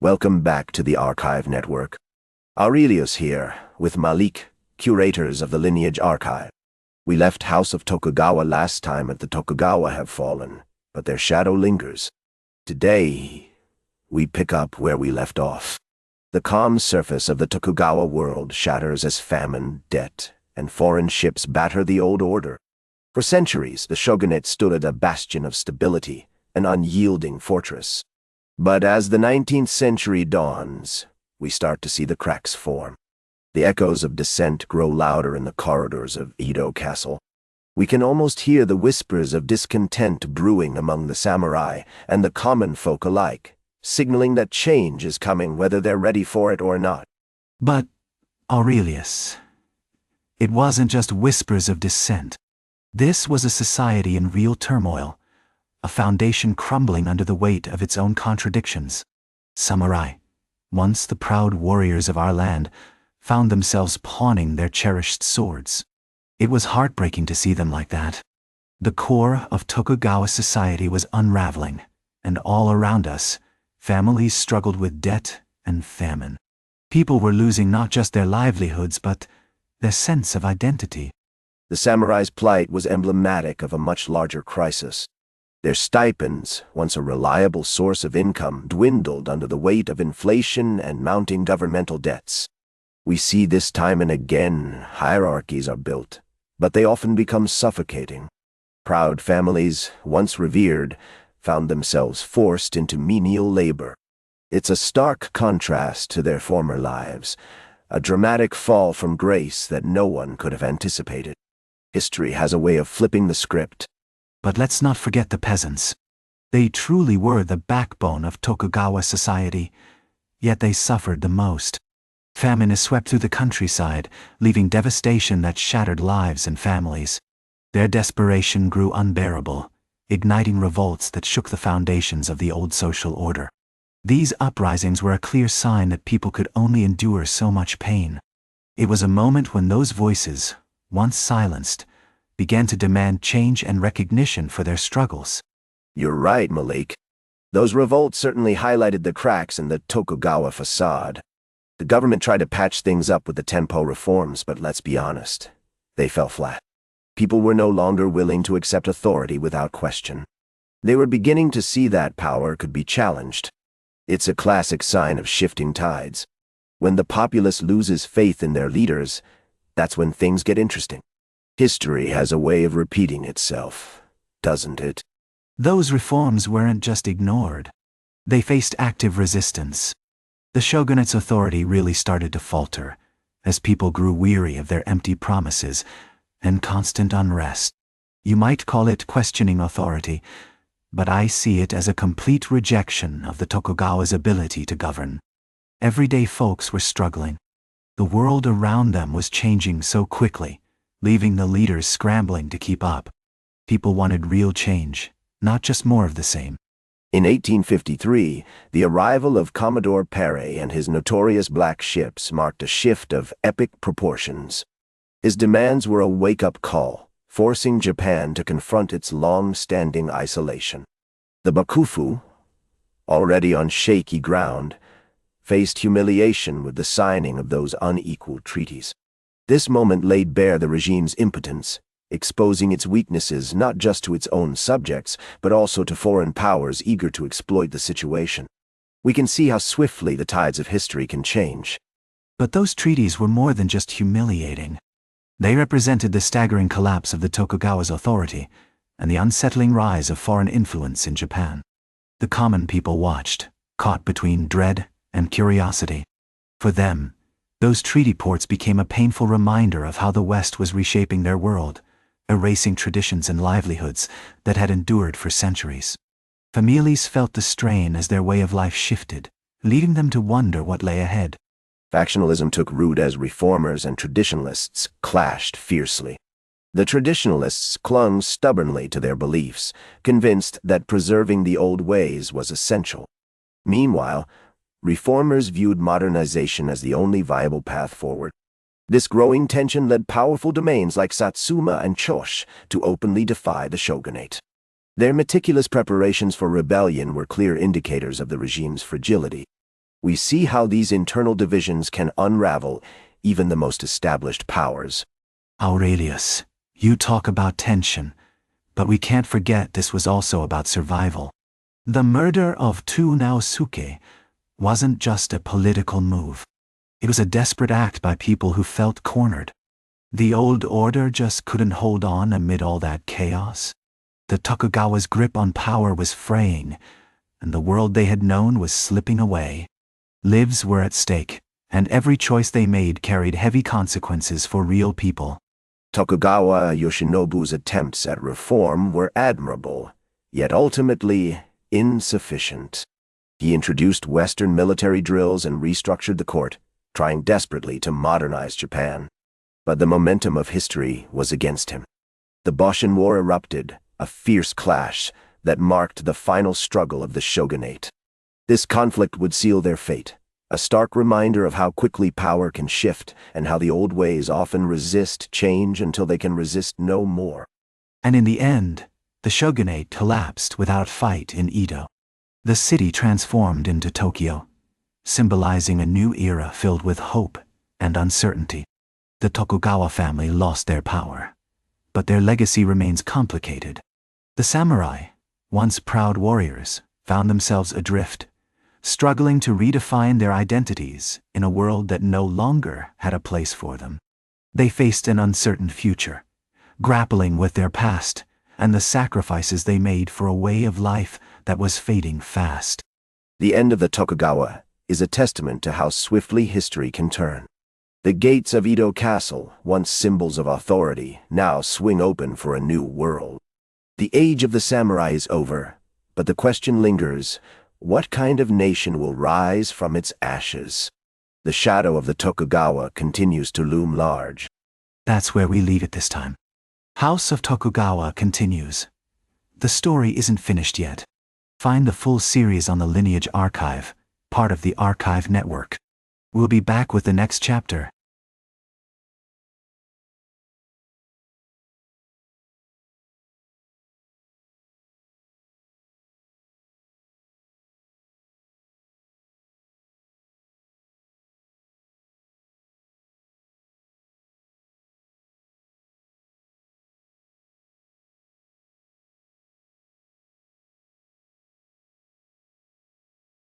Welcome back to the Archive Network. Aurelius here, with Malik, curators of the Lineage Archive. We left House of Tokugawa last time and the Tokugawa have fallen, but their shadow lingers. Today, we pick up where we left off. The calm surface of the Tokugawa world shatters as famine, debt, and foreign ships batter the old order. For centuries, the Shogunate stood as a bastion of stability, an unyielding fortress. But as the 19th century dawns, we start to see the cracks form. The echoes of dissent grow louder in the corridors of Edo Castle. We can almost hear the whispers of discontent brewing among the samurai and the common folk alike, signaling that change is coming whether they're ready for it or not. But, Aurelius, it wasn't just whispers of dissent. This was a society in real turmoil, a foundation crumbling under the weight of its own contradictions. Samurai, once the proud warriors of our land, found themselves pawning their cherished swords. It was heartbreaking to see them like that. The core of Tokugawa society was unraveling, and all around us, families struggled with debt and famine. People were losing not just their livelihoods but their sense of identity. The samurai's plight was emblematic of a much larger crisis. Their stipends, once a reliable source of income, dwindled under the weight of inflation and mounting governmental debts. We see this time and again hierarchies are built, but they often become suffocating. Proud families, once revered, found themselves forced into menial labor. It's a stark contrast to their former lives, a dramatic fall from grace that no one could have anticipated. History has a way of flipping the script. But let's not forget the peasants. They truly were the backbone of Tokugawa society, yet they suffered the most. Famine is swept through the countryside, leaving devastation that shattered lives and families. Their desperation grew unbearable, igniting revolts that shook the foundations of the old social order. These uprisings were a clear sign that people could only endure so much pain. It was a moment when those voices, once silenced, began to demand change and recognition for their struggles. You're right, Malik. Those revolts certainly highlighted the cracks in the Tokugawa facade. The government tried to patch things up with the tempo reforms, but let's be honest, they fell flat. People were no longer willing to accept authority without question. They were beginning to see that power could be challenged. It's a classic sign of shifting tides. When the populace loses faith in their leaders, that's when things get interesting. History has a way of repeating itself, doesn't it? Those reforms weren't just ignored. They faced active resistance. The shogunate's authority really started to falter, as people grew weary of their empty promises and constant unrest. You might call it questioning authority, but I see it as a complete rejection of the Tokugawa's ability to govern. Everyday folks were struggling. The world around them was changing so quickly, leaving the leaders scrambling to keep up. People wanted real change, not just more of the same. In 1853, the arrival of Commodore Perry and his notorious black ships marked a shift of epic proportions. His demands were a wake-up call, forcing Japan to confront its long-standing isolation. The Bakufu, already on shaky ground, faced humiliation with the signing of those unequal treaties. This moment laid bare the regime's impotence, exposing its weaknesses not just to its own subjects, but also to foreign powers eager to exploit the situation. We can see how swiftly the tides of history can change. But those treaties were more than just humiliating. They represented the staggering collapse of the Tokugawa's authority and the unsettling rise of foreign influence in Japan. The common people watched, caught between dread and curiosity. For them, those treaty ports became a painful reminder of how the West was reshaping their world, erasing traditions and livelihoods that had endured for centuries. Families felt the strain as their way of life shifted, leading them to wonder what lay ahead. Factionalism took root as reformers and traditionalists clashed fiercely. The traditionalists clung stubbornly to their beliefs, convinced that preserving the old ways was essential. Meanwhile, reformers viewed modernization as the only viable path forward. This growing tension led powerful domains like Satsuma and Chosh to openly defy the shogunate. Their meticulous preparations for rebellion were clear indicators of the regime's fragility. We see how these internal divisions can unravel even the most established powers. Aurelius, you talk about tension, but we can't forget this was also about survival. The murder of Tu Naosuke wasn't just a political move. It was a desperate act by people who felt cornered. The old order just couldn't hold on amid all that chaos. The Tokugawa's grip on power was fraying, and the world they had known was slipping away. Lives were at stake, and every choice they made carried heavy consequences for real people. Tokugawa Yoshinobu's attempts at reform were admirable, yet ultimately insufficient. He introduced Western military drills and restructured the court, trying desperately to modernize Japan. But the momentum of history was against him. The Boshin War erupted, a fierce clash that marked the final struggle of the shogunate. This conflict would seal their fate, a stark reminder of how quickly power can shift and how the old ways often resist change until they can resist no more. And in the end, the shogunate collapsed without fight in Edo. The city transformed into Tokyo, symbolizing a new era filled with hope and uncertainty. The Tokugawa family lost their power, but their legacy remains complicated. The samurai, once proud warriors, found themselves adrift, struggling to redefine their identities in a world that no longer had a place for them. They faced an uncertain future, grappling with their past and the sacrifices they made for a way of life that was fading fast. The end of the Tokugawa is a testament to how swiftly history can turn. The gates of Edo Castle, once symbols of authority, now swing open for a new world. The age of the samurai is over, but the question lingers: what kind of nation will rise from its ashes? The shadow of the Tokugawa continues to loom large. That's where we leave it this time. House of Tokugawa continues. The story isn't finished yet. Find the full series on the Lineage archive, part of the Archive Network. We'll be back with the next chapter,